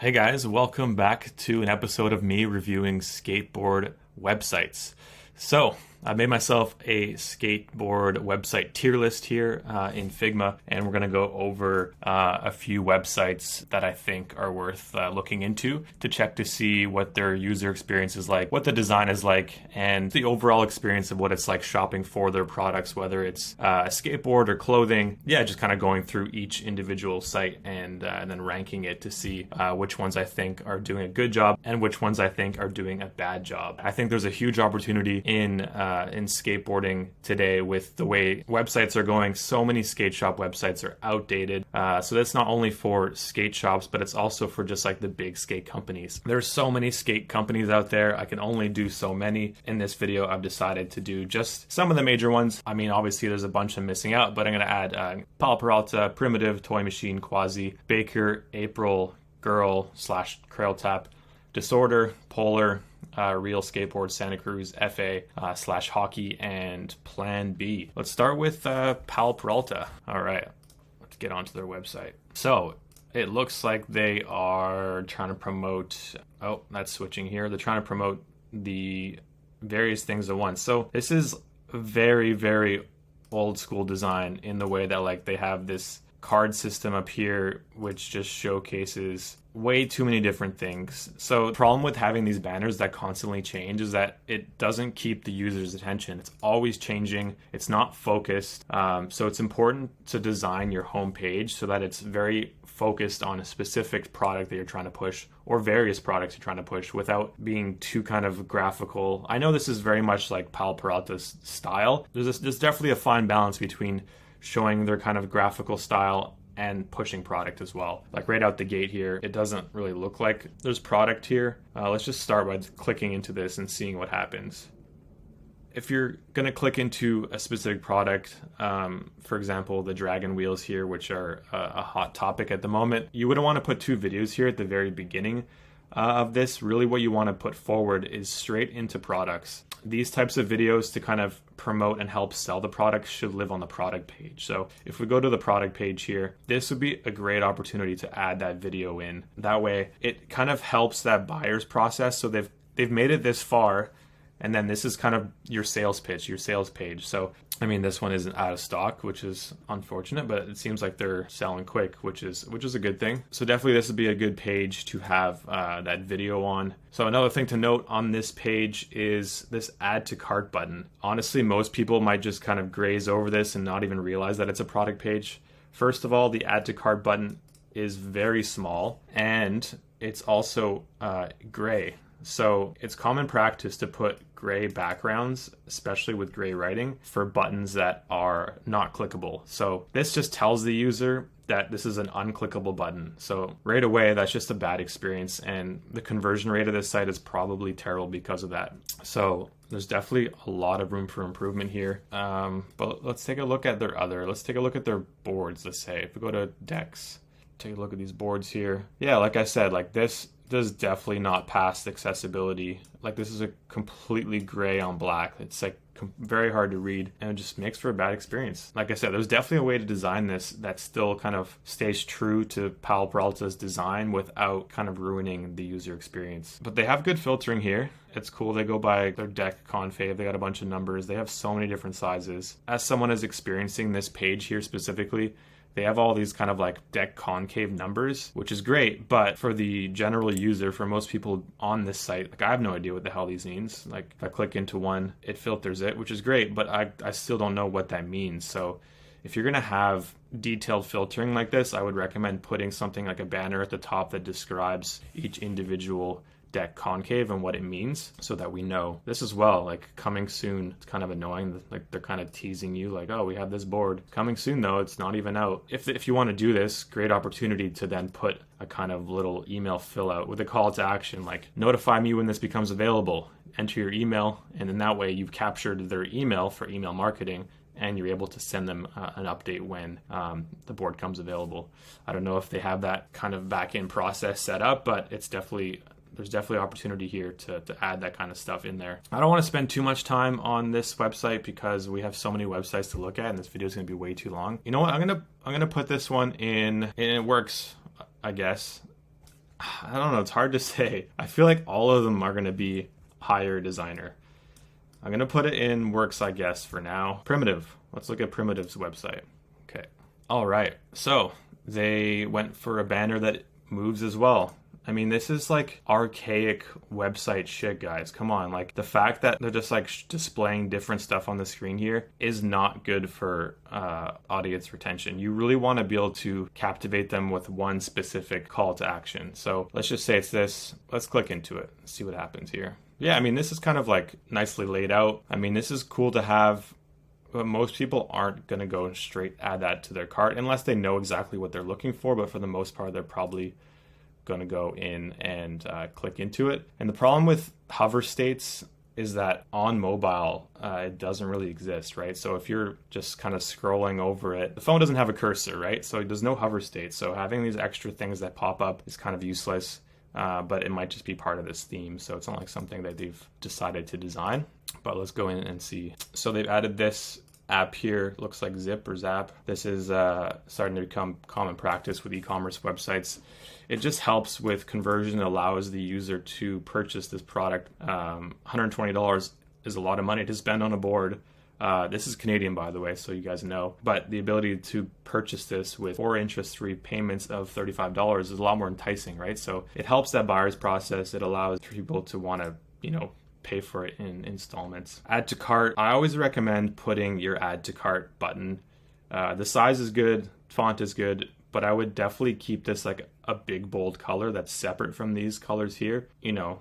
Hey guys, welcome back to an episode of me reviewing skateboard websites. So, I made myself a skateboard website tier list here in Figma, and we're going to go over a few websites that I think are worth looking into to check to see what their user experience is like, what the design is like, and the overall experience of what it's like shopping for their products, whether it's a skateboard or clothing. Yeah, just kind of going through each individual site and then ranking it to see which ones I think are doing a good job and which ones I think are doing a bad job. I think there's a huge opportunity in skateboarding today with the way websites are going. So many skate shop websites are outdated. So that's not only for skate shops, but it's also for just like the big skate companies. There's so many skate companies out there. I can only do so many. In this video, I've decided to do just some of the major ones. I mean, obviously there's a bunch I'm missing out, but I'm going to add Peralta, Primitive, Toy Machine, Quasi, Baker, April, Girl / Crail Tap, Disorder, Polar, Real Skateboard, Santa Cruz, FA / Hockey, and Plan B. Let's start with Peralta. All right, let's get onto their website. So it looks like they are trying to promote, oh, that's switching here. They're trying to promote the various things at once. So this is very, very old school design in the way that like they have this card system up here, which just showcases way too many different things. So the problem with having these banners that constantly change is that it doesn't keep the user's attention. It's always changing. It's not focused. So it's important to design your homepage so that it's very focused on a specific product that you're trying to push or various products you're trying to push without being too kind of graphical. I know this is very much like Peralta's style. There's definitely a fine balance between showing their kind of graphical style and pushing product as well. Like right out the gate here, it doesn't really look like there's product here. Let's just start by clicking into this and seeing what happens. If you're going to click into a specific product, for example, the dragon wheels here, which are a hot topic at the moment, you wouldn't want to put two videos here at the very beginning of this. Really what you want to put forward is straight into products. These types of videos to kind of promote and help sell the product should live on the product page. So if we go to the product page here, this would be a great opportunity to add that video in. That way it kind of helps that buyer's process. So they've made it this far, and then this is kind of your sales pitch, your sales page. So, I mean, this one isn't out of stock, which is unfortunate, but it seems like they're selling quick, which is a good thing. So definitely this would be a good page to have that video on. So another thing to note on this page is this add to cart button. Honestly, most people might just kind of graze over this and not even realize that it's a product page. First of all, the add to cart button is very small, and it's also gray. So it's common practice to put gray backgrounds, especially with gray writing, for buttons that are not clickable. So this just tells the user that this is an unclickable button. So right away, that's just a bad experience, and the conversion rate of this site is probably terrible because of that. So there's definitely a lot of room for improvement here. But let's take a look at let's take a look at their boards. Let's say if we go to decks, take a look at these boards here. Yeah, like I said, like this does definitely not pass accessibility. Like this is a completely gray on black. It's like very hard to read, and it just makes for a bad experience. Like I said, there's definitely a way to design this that still kind of stays true to Peralta's design without kind of ruining the user experience. But they have good filtering here. It's cool. They go by their deck concave. They got a bunch of numbers. They have so many different sizes. As someone is experiencing this page here specifically, they have all these kind of like deck concave numbers, which is great. But for the general user, for most people on this site, like I have no idea what the hell these means. Like if I click into one, it filters it, which is great, but I still don't know what that means. So if you're going to have detailed filtering like this, I would recommend putting something like a banner at the top that describes each individual deck concave and what it means, so that we know this as well. Like coming soon, it's kind of annoying, like they're kind of teasing you like, oh, we have this board coming soon, though it's not even out. If you want to do this, great opportunity to then put a kind of little email fill out with a call to action like notify me when this becomes available, enter your email, and in that way you've captured their email for email marketing, and you're able to send them an update when the board comes available. I don't know if they have that kind of back-end process set up, but there's definitely opportunity here to add that kind of stuff in there. I don't want to spend too much time on this website because we have so many websites to look at, and this video is going to be way too long. You know what? I'm gonna put this one in, and it works, I guess. I don't know, it's hard to say. I feel like all of them are going to be higher designer. I'm going to put it in works, I guess, for now. Primitive. Let's look at Primitive's website. Okay. All right. So they went for a banner that moves as well. I mean, this is like archaic website shit, guys. Come on. Like, the fact that they're just like displaying different stuff on the screen here is not good for audience retention. You really want to be able to captivate them with one specific call to action. So let's just say it's this. Let's click into it. See what happens here. Yeah, I mean, this is kind of like nicely laid out. I mean, this is cool to have. But most people aren't going to go and straight add that to their cart unless they know exactly what they're looking for. But for the most part, they're probably going to go in and click into it. And the problem with hover states is that on mobile, it doesn't really exist, right? So if you're just kind of scrolling over it, the phone doesn't have a cursor, right? So there's no hover state. So having these extra things that pop up is kind of useless, but it might just be part of this theme. So it's not like something that they've decided to design. But let's go in and see. So they've added this app here, looks like Zip or Zap. This is starting to become common practice with e-commerce websites. It just helps with conversion. It allows the user to purchase this product. $120 is a lot of money to spend on a board. This is Canadian, by the way, so you guys know. But the ability to purchase this with 4 interest-free payments of $35 is a lot more enticing, right? So it helps that buyer's process. It allows people to want to, pay for it in installments. Add to cart. I always recommend putting your add to cart button. The size is good, font is good, but I would definitely keep this like a big bold color that's separate from these colors here.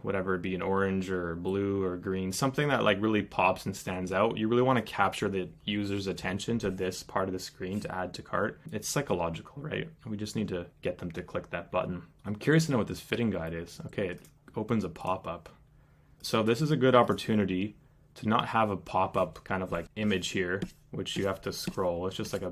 Whatever it be, an orange or blue or green, something that like really pops and stands out. You really want to capture the user's attention to this part of the screen to add to cart. It's psychological, right? We just need to get them to click that button. I'm curious to know what this fitting guide is. Okay, it opens a pop-up. So this is a good opportunity to not have a pop-up kind of like image here, which you have to scroll. It's just like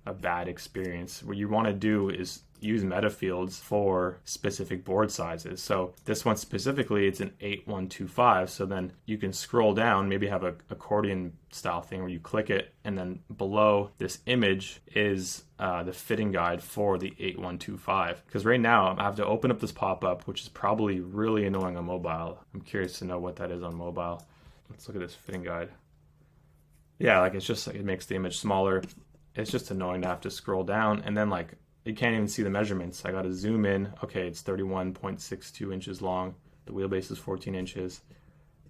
a bad experience. What you want to do is use meta fields for specific board sizes. So this one specifically, it's an 8125. So then you can scroll down, maybe have a accordion style thing where you click it, and then below this image is the fitting guide for the 8125. Because right now I have to open up this pop-up, which is probably really annoying on mobile. I'm curious to know what that is on mobile. Let's look at this fitting guide. Yeah, like it's just like it makes the image smaller. It's just annoying to have to scroll down, and then like you can't even see the measurements. I got to zoom in. Okay, it's 31.62 inches long. The wheelbase is 14 inches.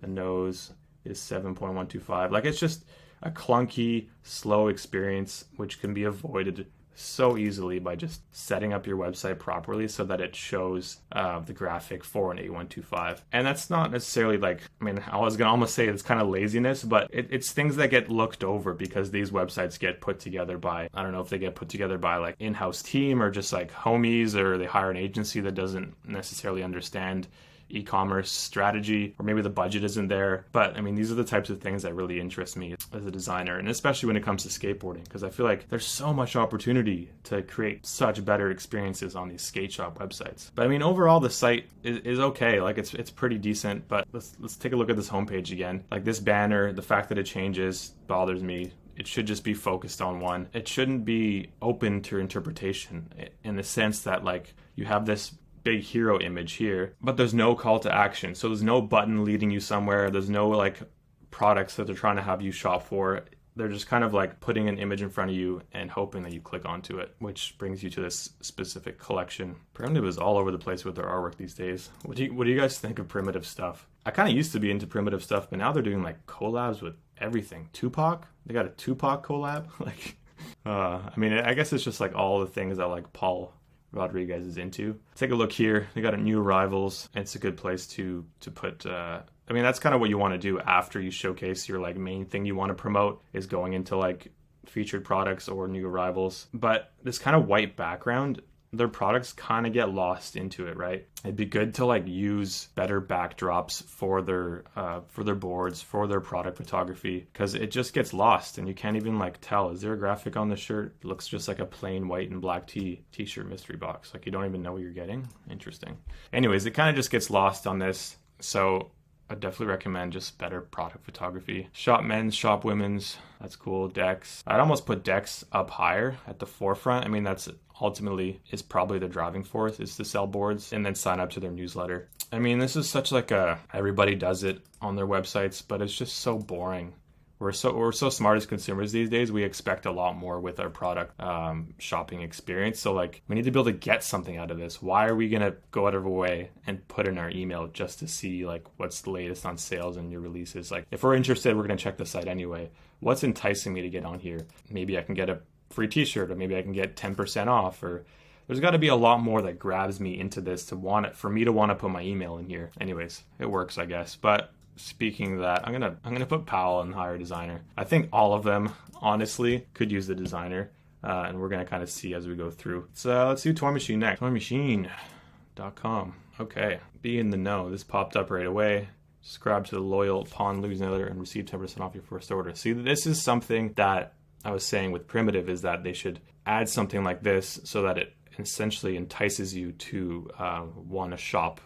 The nose is 7.125. Like, it's just a clunky, slow experience, which can be avoided so easily by just setting up your website properly so that it shows the graphic for an 8125. And that's not necessarily like, I was gonna almost say it's kind of laziness, but it's things that get looked over because these websites get put together by, I don't know if they get put together by like in-house team or just like homies, or they hire an agency that doesn't necessarily understand e-commerce strategy, or maybe the budget isn't there. But these are the types of things that really interest me as a designer, and especially when it comes to skateboarding, because I feel like there's so much opportunity to create such better experiences on these skate shop websites. But overall the site is okay. Like it's pretty decent, but let's take a look at this homepage again. Like this banner, the fact that it changes bothers me. It should just be focused on one. It shouldn't be open to interpretation in the sense that like you have this big hero image here, but there's no call to action. So there's no button leading you somewhere. There's no like products that they're trying to have you shop for. They're just kind of like putting an image in front of you and hoping that you click onto it, which brings you to this specific collection. Primitive is all over the place with their artwork these days. What do you guys think of Primitive stuff? I kind of used to be into Primitive stuff, but now they're doing like collabs with everything. Tupac? They got a Tupac collab? I guess it's just like all the things that like Paul Rodriguez is into. Take a look here. They got a new arrivals. It's a good place to put that's kind of what you want to do after you showcase your like main thing you want to promote, is going into like featured products or new arrivals. But this kind of white background, their products kind of get lost into it, right? It'd be good to like use better backdrops for their boards, for their product photography, because it just gets lost and you can't even like tell, is there a graphic on the shirt? It looks just like a plain white and black t-shirt mystery box. Like you don't even know what you're getting. Interesting. Anyways, it kind of just gets lost on this. So I definitely recommend just better product photography. Shop men's, shop women's. That's cool. Decks. I'd almost put decks up higher at the forefront. That's ultimately is probably the driving force, is to sell boards and then sign up to their newsletter. I mean, this is such like everybody does it on their websites, but it's just so boring. We're so smart as consumers these days. We expect a lot more with our product shopping experience. So like, we need to be able to get something out of this. Why are we gonna go out of our way and put in our email just to see like what's the latest on sales and new releases? Like, if we're interested, we're gonna check the site anyway. What's enticing me to get on here? Maybe I can get a free t-shirt, or maybe I can get 10% off, or there's got to be a lot more that grabs me into this for me to want to put my email in here. Anyways, it works, I guess. But speaking of that, I'm gonna put Powell and hire a designer. I think all of them honestly could use the designer, and we're gonna kind of see as we go through. So let's do Toy Machine next. Toymachine.com. Okay, be in the know. This popped up right away. Subscribe to the loyal Pawn newsletter and receive 10% off your first order. See, this is something that I was saying with Primitive, is that they should add something like this so that it essentially entices you to want to shop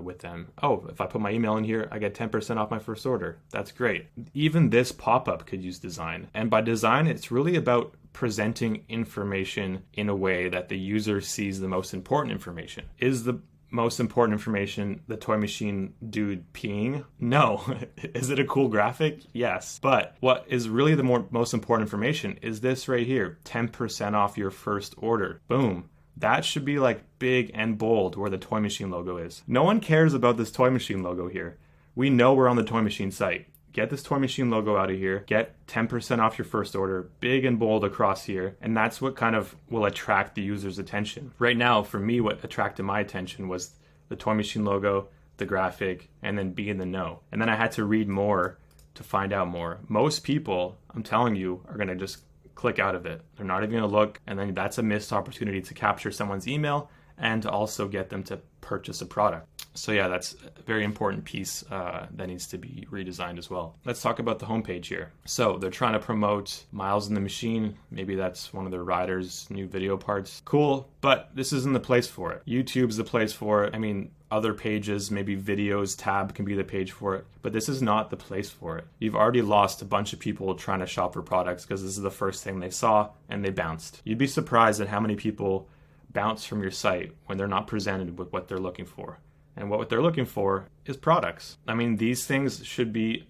with them. Oh, if I put my email in here, I get 10% off my first order. That's great. Even this pop-up could use design. And by design, it's really about presenting information in a way that the user sees the most important information. Is the most important information the Toy Machine dude peeing? No. Is it a cool graphic? Yes. But what is really the most important information is this right here, 10% off your first order. Boom. That should be like big and bold where the Toy Machine logo is. No one cares about this Toy Machine logo here. We know we're on the Toy Machine site. Get this Toy Machine logo out of here. Get 10% off your first order, big and bold across here. And that's what kind of will attract the user's attention. Right now, for me, what attracted my attention was the Toy Machine logo, the graphic, and then be in the know. And then I had to read more to find out more. Most people, I'm telling you, are gonna just click out of it. They're not even gonna look, and then that's a missed opportunity to capture someone's email and to also get them to purchase a product. So yeah, that's a very important piece that needs to be redesigned as well. Let's talk about the homepage here. So they're trying to promote Miles in the Machine. Maybe that's one of their riders' new video parts. Cool, but this isn't the place for it. YouTube's the place for it. I mean, other pages, maybe videos tab can be the page for it, but this is not the place for it. You've already lost a bunch of people trying to shop for products because this is the first thing they saw and they bounced. You'd be surprised at how many people bounce from your site when they're not presented with what they're looking for. And what they're looking for is products. I mean, these things should be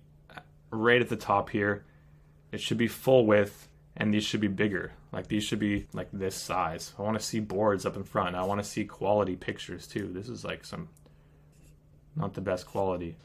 right at the top here. It should be full width, and these should be bigger. Like, these should be like this size. I want to see boards up in front. I want to see quality pictures too. This is like not the best quality.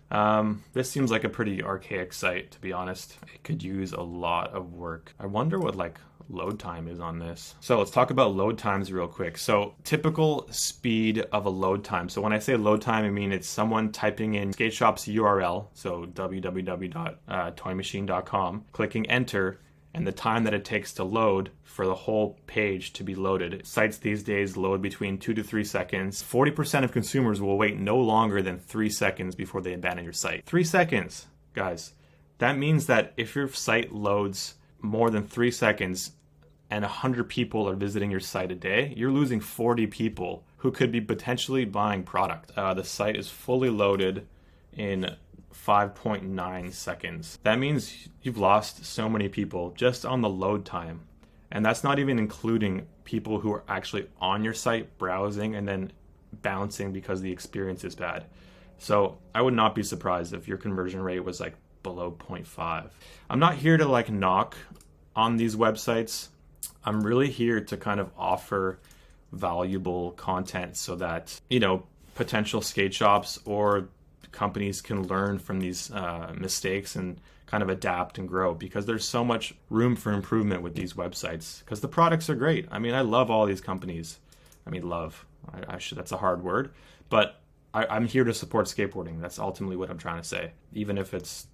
This seems like a pretty archaic site, to be honest. It could use a lot of work. I wonder what like load time is on this. So let's talk about load times real quick. So typical speed of a load time. So when I say load time, I mean it's someone typing in skate shop's URL, so www.toymachine.com, clicking enter, and the time that it takes to load for the whole page to be loaded. Sites these days load between 2 to 3 seconds. 40% of consumers will wait no longer than 3 seconds before they abandon your site. 3 seconds, guys. That means that if your site loads more than 3 seconds and 100 people are visiting your site a day, you're losing 40 people who could be potentially buying product. The site is fully loaded in 5.9 seconds. That means you've lost so many people just on the load time. And that's not even including people who are actually on your site browsing and then bouncing because the experience is bad. So I would not be surprised if your conversion rate was like below 0.5. I'm not here to like knock on these websites. I'm really here to kind of offer valuable content so that, you know, potential skate shops or companies can learn from these mistakes and kind of adapt and grow, because there's so much room for improvement with these websites because the products are great. I mean, I love all these companies. I mean, love, that's a hard word, but I'm here to support skateboarding. That's ultimately what I'm trying to say, even if it's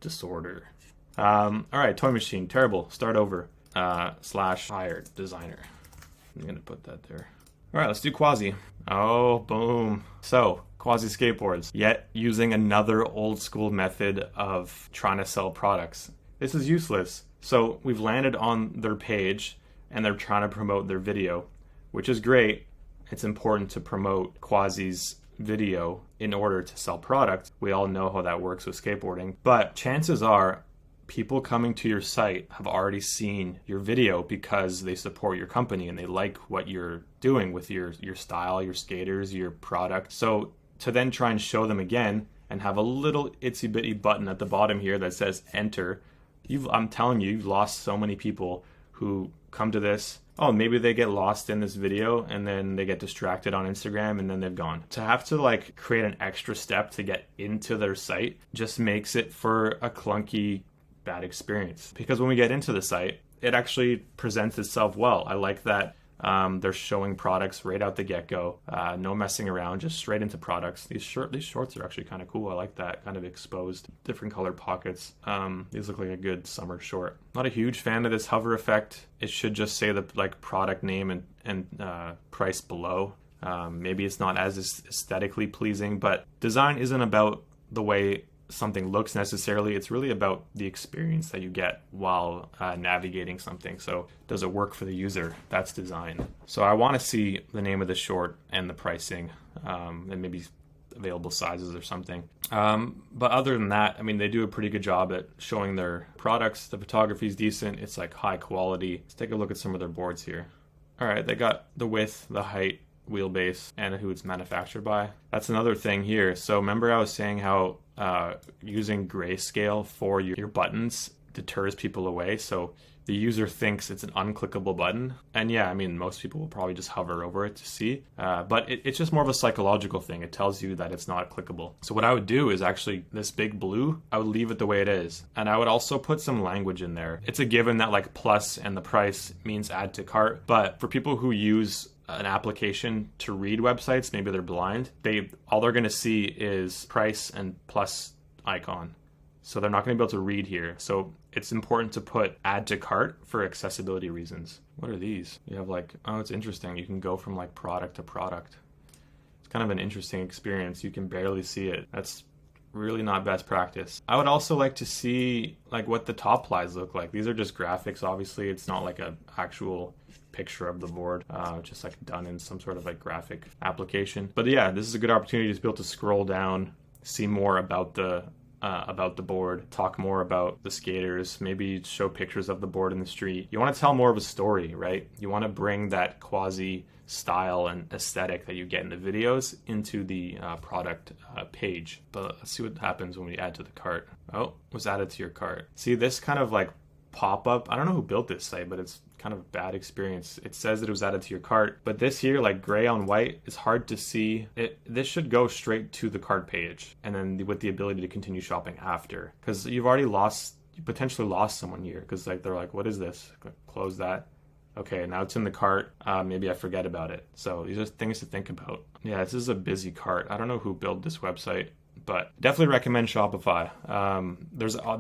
disorder. All right, Toy Machine, terrible. Start over. / hired designer. I'm going to put that there. All right, let's do Quasi. Oh, boom. So, Quasi Skateboards, yet using another old school method of trying to sell products. This is useless. So, we've landed on their page and they're trying to promote their video, which is great. It's important to promote Quasi's video in order to sell products. We all know how that works with skateboarding. But chances are, people coming to your site have already seen your video because they support your company and they like what you're doing with your style, your skaters, your product. So to then try and show them again and have a little itsy bitty button at the bottom here that says enter, I'm telling you, you've lost so many people who come to this. Oh, maybe they get lost in this video and then they get distracted on Instagram and then they've gone. To have to like create an extra step to get into their site just makes it for a clunky, bad experience. Because when we get into the site, it actually presents itself well. I like that they're showing products right out the get-go. No messing around, just straight into products. These shorts are actually kind of cool. I like that kind of exposed, different colored pockets. These look like a good summer short. Not a huge fan of this hover effect. It should just say the like product name and price below. Maybe it's not as aesthetically pleasing, but design isn't about the way something looks necessarily. It's really about the experience that you get while navigating something. So does it work for the user? That's design. So I want to see the name of the short and the pricing, and maybe available sizes or something. But other than that, I mean, they do a pretty good job at showing their products. The photography is decent. It's like high quality. Let's take a look at some of their boards here. All right, they got the width, the height, wheelbase, and who it's manufactured by. That's another thing here. So remember I was saying how using grayscale for your buttons deters people away. So the user thinks it's an unclickable button. And yeah, I mean, most people will probably just hover over it to see. But it's just more of a psychological thing. It tells you that it's not clickable. So what I would do is actually this big blue, I would leave it the way it is. And I would also put some language in there. It's a given that like plus and the price means add to cart. But for people who use an application to read websites, maybe they're blind, all they're going to see is price and plus icon. So they're not going to be able to read here. So it's important to put add to cart for accessibility reasons. What are these? You have like, oh, it's interesting. You can go from like product to product. It's kind of an interesting experience. You can barely see it. That's really not best practice. I would also like to see like what the top plies look like. These are just graphics. Obviously, it's not like a actual picture of the board, just like done in some sort of like graphic application. But yeah, this is a good opportunity to be able to scroll down, see more about the board, talk more about the skaters, maybe show pictures of the board in the street. You want to tell more of a story, right? You want to bring that Quasi style and aesthetic that you get in the videos into the product page. But let's see what happens when we add to the cart. Oh, was added to your cart. See this kind of like pop-up, I don't know who built this site, but it's kind of a bad experience. It says that it was added to your cart, but this here, like gray on white, is hard to see. This should go straight to the cart page, and then with the ability to continue shopping after, because you potentially lost someone here, because like they're like, what is this? Close that. Okay, now it's in the cart. Maybe I forget about it. So these are things to think about. Yeah, this is a busy cart. I don't know who built this website, but definitely recommend Shopify.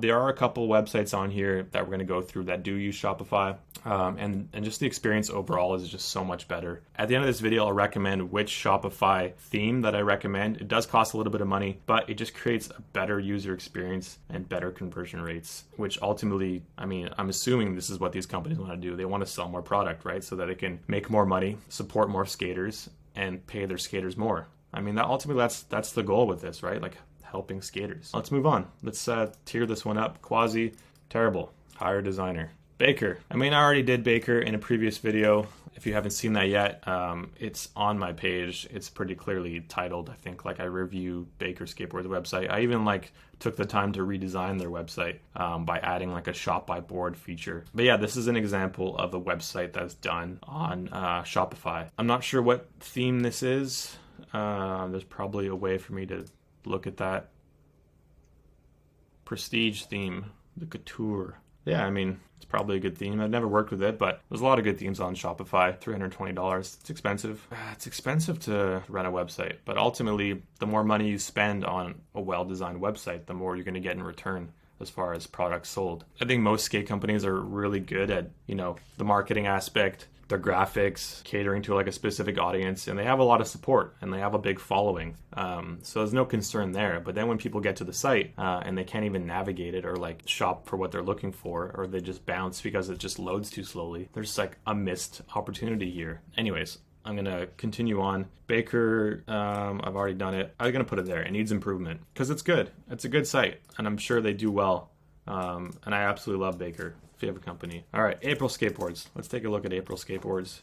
There are a couple websites on here that we're going to go through that do use Shopify, and just the experience overall is just so much better. At the end of this video, I'll recommend which Shopify theme that I recommend. It does cost a little bit of money, but it just creates a better user experience and better conversion rates, which ultimately, I mean, I'm assuming this is what these companies want to do. They want to sell more product, right? So that they can make more money, support more skaters, and pay their skaters more. I mean, ultimately, that's the goal with this, right? Like helping skaters. Let's move on. Let's tier this one up. Quasi, terrible. Hire designer. Baker. I mean, I already did Baker in a previous video. If you haven't seen that yet, it's on my page. It's pretty clearly titled, I think, like I review Baker Skateboards website. I even like took the time to redesign their website by adding like a shop by board feature. But yeah, this is an example of a website that's done on Shopify. I'm not sure what theme this is. There's probably a way for me to look at that. Prestige theme, the couture. Yeah, I mean, it's probably a good theme. I've never worked with it, but there's a lot of good themes on Shopify. $320. It's expensive. It's expensive to run a website, but ultimately, the more money you spend on a well-designed website, the more you're going to get in return as far as products sold. I think most skate companies are really good at, the marketing aspect, their graphics, catering to like a specific audience, and they have a lot of support and they have a big following. So there's no concern there. But then when people get to the site and they can't even navigate it or like shop for what they're looking for, or they just bounce because it just loads too slowly, there's like a missed opportunity here. Anyways, I'm going to continue on. Baker, I've already done it. I'm going to put it there. It needs improvement because it's good. It's a good site, and I'm sure they do well. And I absolutely love Baker. Favorite company. All right, April Skateboards. Let's take a look at April Skateboards.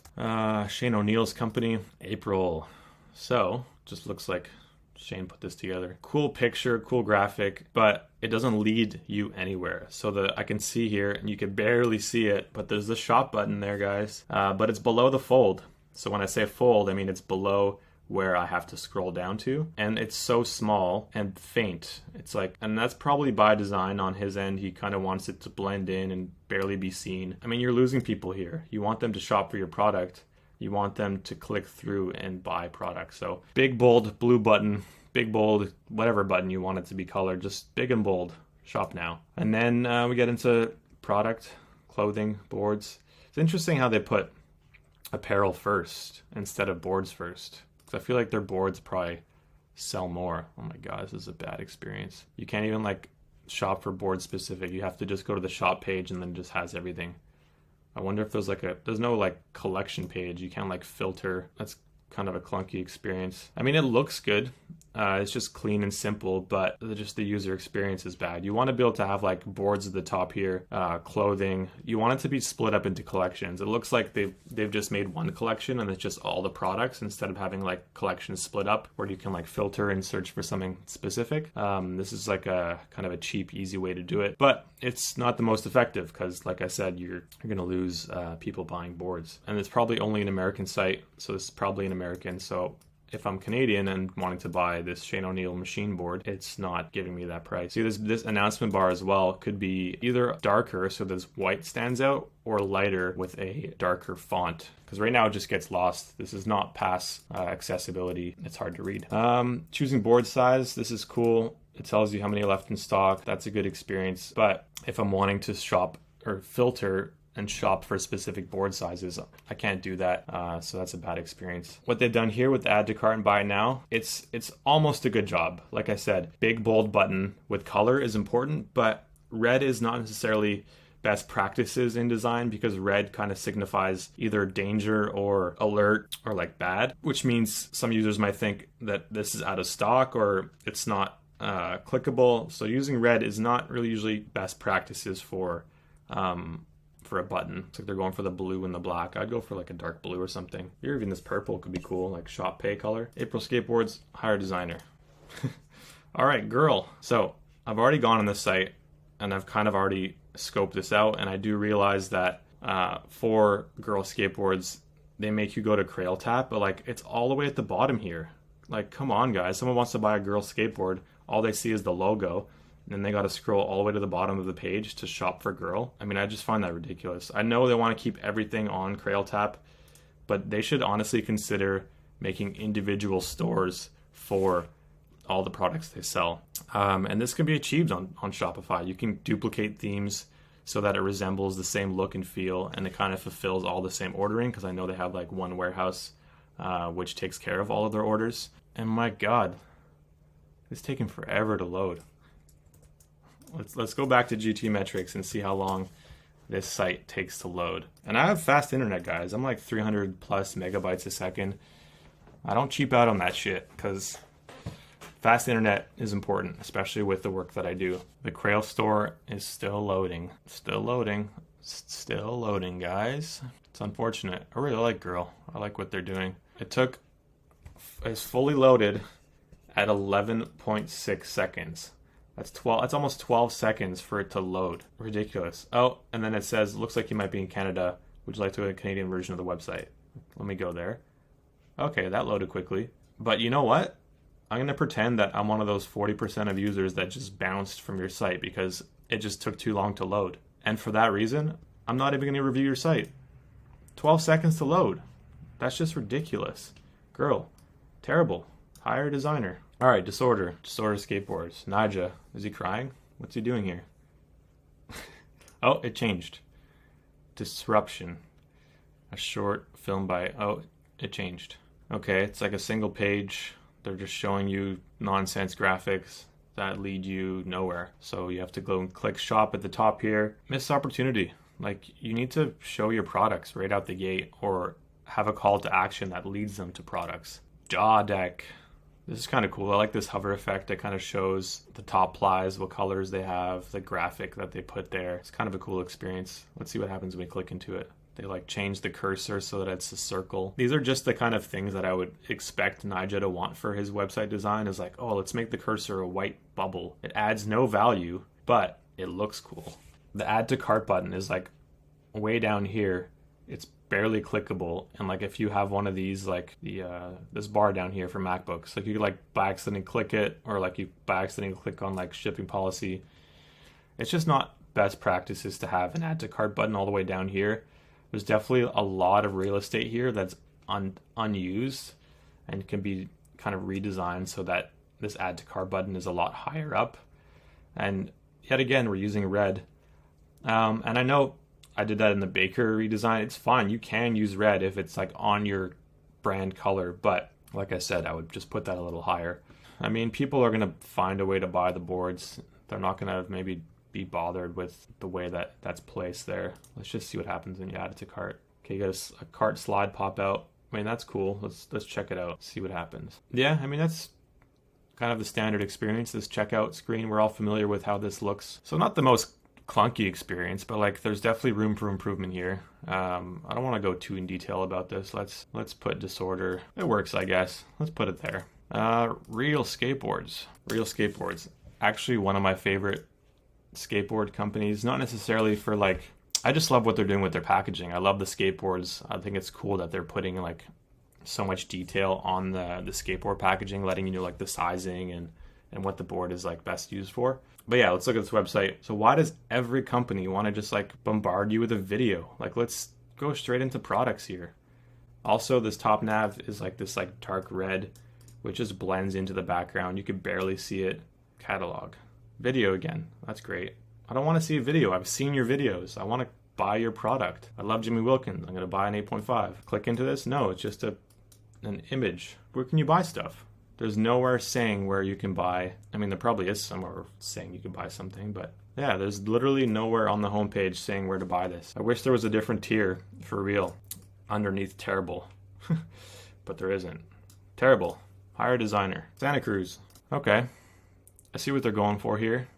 Shane O'Neill's company, April. So, just looks like Shane put this together. Cool picture, cool graphic, but it doesn't lead you anywhere. So I can see here, and you can barely see it, but there's the shop button there, guys. But it's below the fold. So when I say fold, I mean it's below where I have to scroll down to, and it's so small and faint. It's like, and that's probably by design on his end. He kind of wants it to blend in and barely be seen. I mean, you're losing people here. You want them to shop for your product. You want them to click through and buy products. So big, bold, blue button, big, bold, whatever button you want it to be colored, just big and bold, shop now. And then we get into product, clothing, boards. It's interesting how they put apparel first instead of boards first. I feel like their boards probably sell more. Oh my god, this is a bad experience. You can't even like shop for board specific. You have to just go to the shop page and then it just has everything. I wonder if there's no like collection page. You can't like filter. That's kind of a clunky experience. I mean, it looks good. It's just clean and simple, but just the user experience is bad. You want to be able to have like boards at the top here, clothing. You want it to be split up into collections. It looks like they've just made one collection and it's just all the products instead of having like collections split up where you can like filter and search for something specific. This is like a kind of a cheap, easy way to do it, but it's not the most effective because, like I said, you're going to lose people buying boards, and it's probably only an American site, so this is probably an American. So if I'm Canadian and wanting to buy this Shane O'Neill machine board, it's not giving me that price. See, this announcement bar as well could be either darker so this white stands out, or lighter with a darker font, because right now it just gets lost. This is not past accessibility. It's hard to read. Choosing board size, this is cool. It tells you how many are left in stock. That's a good experience. But if I'm wanting to shop or filter and shop for specific board sizes, I can't do that, so that's a bad experience. What they've done here with the add to cart and buy now, it's almost a good job. Like I said, big bold button with color is important, but red is not necessarily best practices in design, because red kind of signifies either danger or alert or like bad, which means some users might think that this is out of stock or it's not clickable. So using red is not really usually best practices for a button. It's like they're going for the blue and the black. I'd go for like a dark blue or something. Here, even this purple could be cool, like shop pay color. April Skateboards, hire designer. All right, girl. So I've already gone on this site and I've kind of already scoped this out, and I do realize that for girl skateboards, they make you go to Crail Tap, but like it's all the way at the bottom here. Like, come on, guys. Someone wants to buy a girl skateboard. All they see is the logo. And then they got to scroll all the way to the bottom of the page to shop for girl. I mean, I just find that ridiculous. I know they want to keep everything on Crail Tap, but they should honestly consider making individual stores for all the products they sell. And this can be achieved on Shopify. You can duplicate themes so that it resembles the same look and feel, and it kind of fulfills all the same ordering, because I know they have like one warehouse which takes care of all of their orders. And my God, it's taking forever to load. Let's go back to GT metrics and see how long this site takes to load. And I have fast internet, guys. I'm like 300 plus megabytes a second. I don't cheap out on that shit, because fast internet is important, especially with the work that I do. The Crail store is still loading. Still loading, guys. It's unfortunate. I really like Girl. I like what they're doing. It's fully loaded at 11.6 seconds. That's almost 12 seconds for it to load. Ridiculous. Oh, and then it says, looks like you might be in Canada. Would you like to go to the Canadian version of the website? Let me go there. Okay, that loaded quickly. But you know what? I'm going to pretend that I'm one of those 40% of users that just bounced from your site because it just took too long to load. And for that reason, I'm not even going to review your site. 12 seconds to load. That's just ridiculous. Girl, terrible. Hire a designer. All right, Disorder Skateboards. Naja, is he crying? What's he doing here? Oh, it changed. Disruption. A short film by, oh, it changed. Okay, it's like a single page. They're just showing you nonsense graphics that lead you nowhere. So you have to go and click shop at the top here. Missed opportunity. Like, you need to show your products right out the gate, or have a call to action that leads them to products. Jaw Deck. This is kind of cool. I like this hover effect. It kind of shows the top plies, what colors they have, the graphic that they put there. It's kind of a cool experience. Let's see what happens when we click into it. They like change the cursor so that it's a circle. These are just the kind of things that I would expect Nigel to want for his website design, is like, oh, let's make the cursor a white bubble. It adds no value, but it looks cool. The add to cart button is like way down here. It's barely clickable, and like if you have one of these, like the this bar down here for MacBooks, like you could like by accident click it, or like you by accident click on like shipping policy. It's just not best practices to have an add to cart button all the way down here. There's definitely a lot of real estate here that's unused and can be kind of redesigned so that this add to cart button is a lot higher up. And yet again, we're using red. And I know I did that in the Baker redesign. It's fine. You can use red if it's like on your brand color. But like I said, I would just put that a little higher. I mean, people are going to find a way to buy the boards. They're not going to maybe be bothered with the way that that's placed there. Let's just see what happens when you add it to cart. Okay, you got a cart slide pop out. I mean, that's cool. Let's check it out, see what happens. Yeah, I mean, that's kind of the standard experience, this checkout screen. We're all familiar with how this looks. So not the most clunky experience, but like there's definitely room for improvement here. I don't want to go too in detail about this. Let's put disorder. It works, I guess. Let's put it there. Real Skateboards. Real Skateboards. Actually one of my favorite skateboard companies, not necessarily for like, I just love what they're doing with their packaging. I love the skateboards. I think it's cool that they're putting like so much detail on the skateboard packaging, letting you know like the sizing and what the board is like best used for. But yeah, let's look at this website. So why does every company want to just like bombard you with a video? Like, let's go straight into products here. Also, this top nav is like this like dark red, which just blends into the background. You can barely see it. Catalog. Video again. That's great. I don't want to see a video. I've seen your videos. I want to buy your product. I love Jimmy Wilkins. I'm going to buy an 8.5. Click into this. No, it's just an image. Where can you buy stuff? There's nowhere saying where you can buy. I mean, there probably is somewhere saying you can buy something, but yeah, there's literally nowhere on the homepage saying where to buy this. I wish there was a different tier for real underneath terrible, but there isn't. Terrible. Hire designer. Santa Cruz. Okay. I see what they're going for here.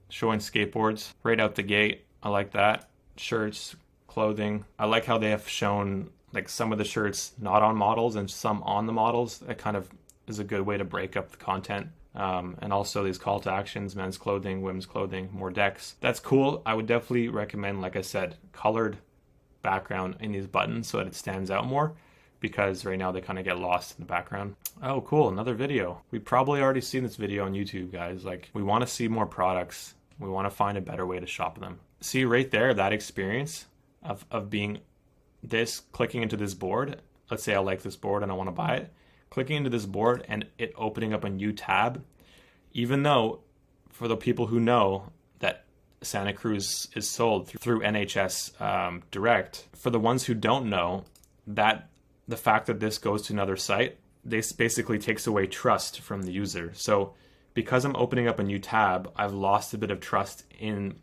Showing skateboards right out the gate. I like that. Shirts, clothing. I like how they have shown like some of the shirts not on models and some on the models. It kind of is a good way to break up the content. And also these call to actions, men's clothing, women's clothing, more decks. That's cool. I would definitely recommend, like I said, colored background in these buttons so that it stands out more, because right now they kind of get lost in the background. Oh, cool. Another video. We've probably already seen this video on YouTube, guys. Like, we want to see more products. We want to find a better way to shop them. See right there, that experience of being this, clicking into this board. Let's say I like this board and I want to buy it. Clicking into this board and it opening up a new tab, even though for the people who know that Santa Cruz is sold through NHS Direct, for the ones who don't know, that the fact that this goes to another site, this basically takes away trust from the user. So because I'm opening up a new tab, I've lost a bit of trust in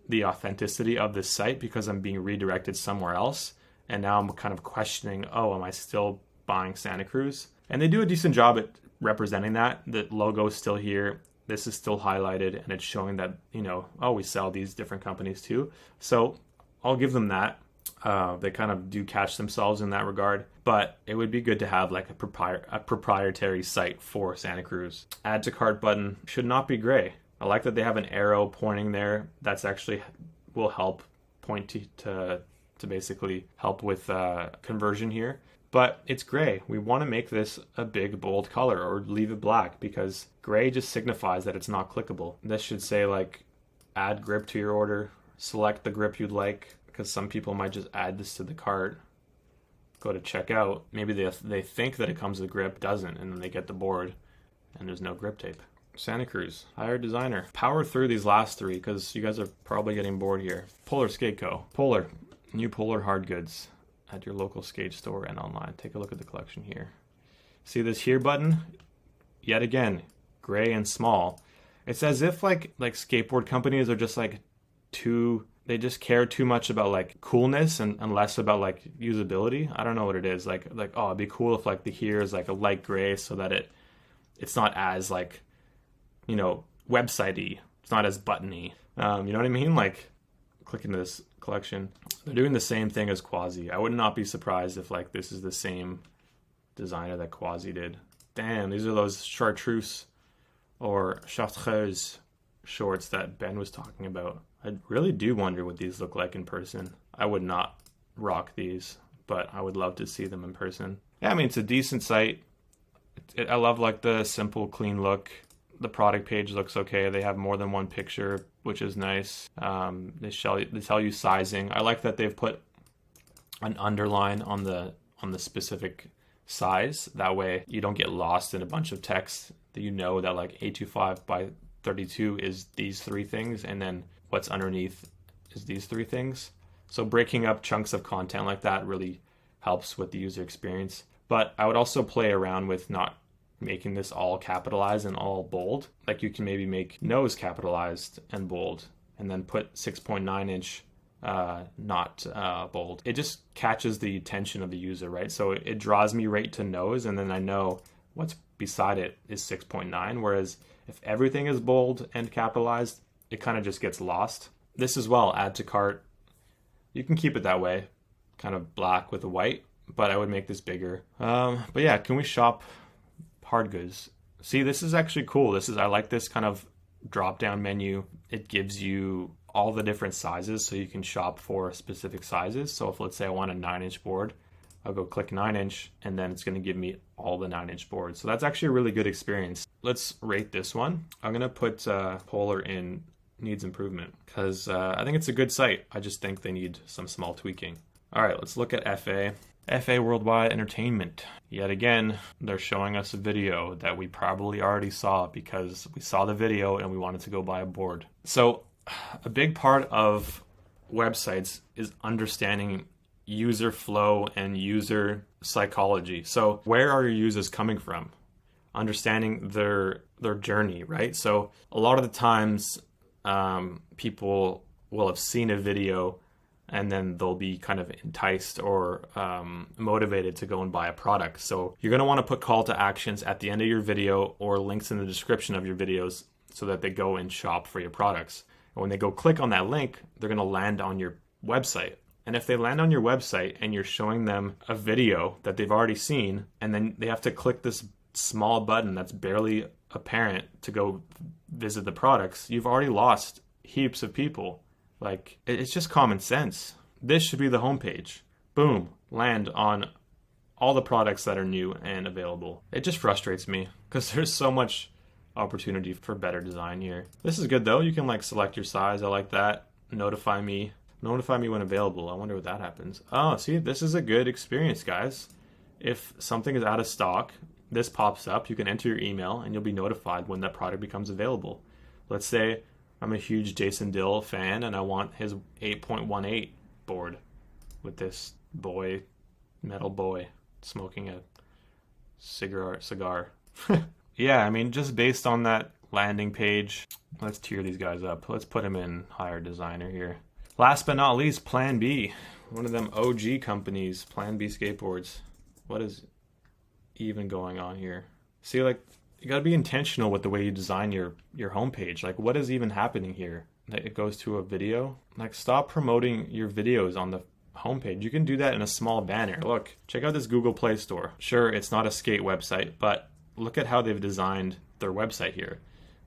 the authenticity of this site because I'm being redirected somewhere else. And now I'm kind of questioning, oh, am I still buying Santa Cruz? And they do a decent job at representing that. The logo is still here. This is still highlighted, and it's showing that, you know, oh, we sell these different companies too. So I'll give them that. They kind of do catch themselves in that regard, but it would be good to have like a proprietary site for Santa Cruz. Add to cart button should not be gray. I like that they have an arrow pointing there. That's actually will help point to basically help with conversion here. But it's gray. We want to make this a big, bold color or leave it black because gray just signifies that it's not clickable. This should say like, add grip to your order, select the grip you'd like, because some people might just add this to the cart, go to checkout. Maybe they think that it comes with grip, doesn't, and then they get the board and there's no grip tape. Santa Cruz, hire designer. Power through these last three because you guys are probably getting bored here. Polar Skate Co. Polar, new Polar hard goods at your local skate store and online. Take a look at the collection here. See this here button? Yet again, gray and small. It's as if like skateboard companies are just like they just care too much about like coolness and less about like usability. I don't know what it is. Like oh, it'd be cool if like the here is like a light gray so that it it's not as like, you know, website-y. It's not as button-y. You know what I mean? Like, click into this collection. They're doing the same thing as Quasi. I would not be surprised if like this is the same designer that Quasi did. Damn, these are those chartreuse or chartreuse shorts that Ben was talking about. I really do wonder what these look like in person. I would not rock these, but I would love to see them in person. Yeah, I mean, it's a decent site. I love like the simple, clean look. The product page looks okay. They have more than one picture, which is nice. They tell you sizing. I like that they've put an underline on the specific size. That way you don't get lost in a bunch of text, that you know that like 825 by 32 is these three things, and then what's underneath is these three things. So breaking up chunks of content like that really helps with the user experience. But I would also play around with not making this all capitalized and all bold. Like you can maybe make nose capitalized and bold, and then put 6.9 inch not bold. It just catches the attention of the user, right? So it draws me right to nose, and then I know what's beside it is 6.9. Whereas if everything is bold and capitalized, it kind of just gets lost. This as well, add to cart. You can keep it that way, kind of black with a white, but I would make this bigger. But yeah, can we shop hard goods? See, this is actually cool. I like this kind of drop down menu. It gives you all the different sizes, so you can shop for specific sizes. So if, let's say I want a 9-inch board, I'll go click 9-inch, and then it's going to give me all the 9-inch boards. So that's actually a really good experience. Let's rate this one. I'm going to put Polar in needs improvement, because I think it's a good site. I just think they need some small tweaking. All right, let's look at FA. FA Worldwide Entertainment. Yet again, they're showing us a video that we probably already saw because we saw the video and we wanted to go buy a board. So a big part of websites is understanding user flow and user psychology. So where are your users coming from? Understanding their journey, right? So a lot of the times people will have seen a video and then they'll be kind of enticed or motivated to go and buy a product. So you're going to want to put call to actions at the end of your video or links in the description of your videos so that they go and shop for your products. And when they go click on that link, they're going to land on your website. And if they land on your website and you're showing them a video that they've already seen, and then they have to click this small button that's barely apparent to go visit the products, you've already lost heaps of people. Like, it's just common sense. This should be the homepage. Boom, land on all the products that are new and available. It just frustrates me because there's so much opportunity for better design here. This is good though. You can like select your size. I like that. Notify me when available. I wonder what that happens. Oh, see, this is a good experience, guys. If something is out of stock, this pops up. You can enter your email and you'll be notified when that product becomes available. Let's say I'm a huge Jason Dill fan and I want his 8.18 board with this metal boy smoking a cigar. Yeah, I mean, just based on that landing page, let's tier these guys up. Let's put them in higher designer here. Last but not least, Plan B. One of them OG companies, Plan B Skateboards. What is even going on here? See, like, you got to be intentional with the way you design your homepage. Like, what is even happening here? It goes to a video. Like, stop promoting your videos on the homepage. You can do that in a small banner. Look, check out this Google Play Store. Sure, it's not a skate website, but look at how they've designed their website here.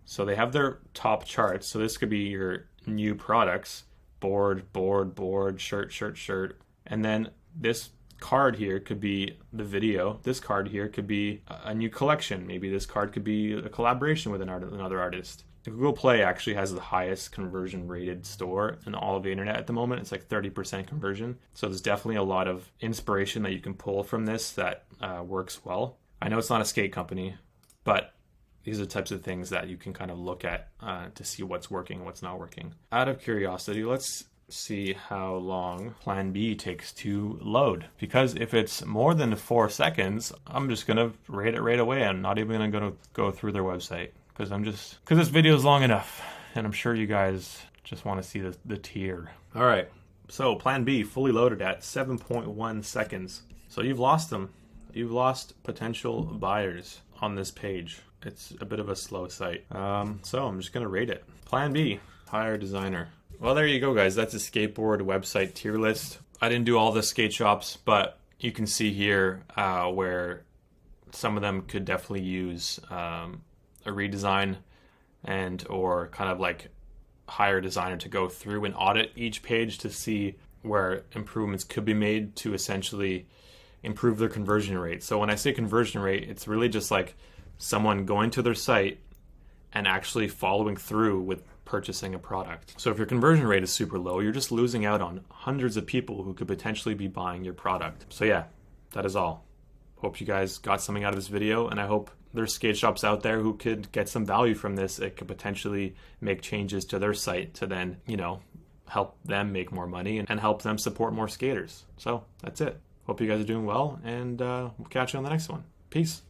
So they have their top charts. So this could be your new products, board, shirt. And then this card here could be the video. This card here could be a new collection. Maybe this card could be a collaboration with another artist. Google Play actually has the highest conversion rated store in all of the internet at the moment. It's like 30% conversion. So there's definitely a lot of inspiration that you can pull from this that works well. I know it's not a skate company, but these are the types of things that you can kind of look at to see what's working and what's not working. Out of curiosity, let's see how long Plan B takes to load. Because if it's more than 4 seconds, I'm just going to rate it right away. I'm not even going to go through their website because this video is long enough. And I'm sure you guys just want to see the tier. All right. So Plan B fully loaded at 7.1 seconds. So you've lost them. You've lost potential buyers. on this page. It's a bit of a slow site. So I'm just gonna rate it. Plan B, hire designer. Well, there you go, guys. That's a skateboard website tier list. I didn't do all the skate shops, but you can see here where some of them could definitely use a redesign and or kind of like hire a designer to go through and audit each page to see where improvements could be made to essentially improve their conversion rate. So when I say conversion rate, it's really just like someone going to their site and actually following through with purchasing a product. So if your conversion rate is super low, you're just losing out on hundreds of people who could potentially be buying your product. So yeah, that is all. Hope you guys got something out of this video, and I hope there's skate shops out there who could get some value from this. It could potentially make changes to their site to then, you know, help them make more money and help them support more skaters. So that's it. Hope you guys are doing well, and we'll catch you on the next one. Peace.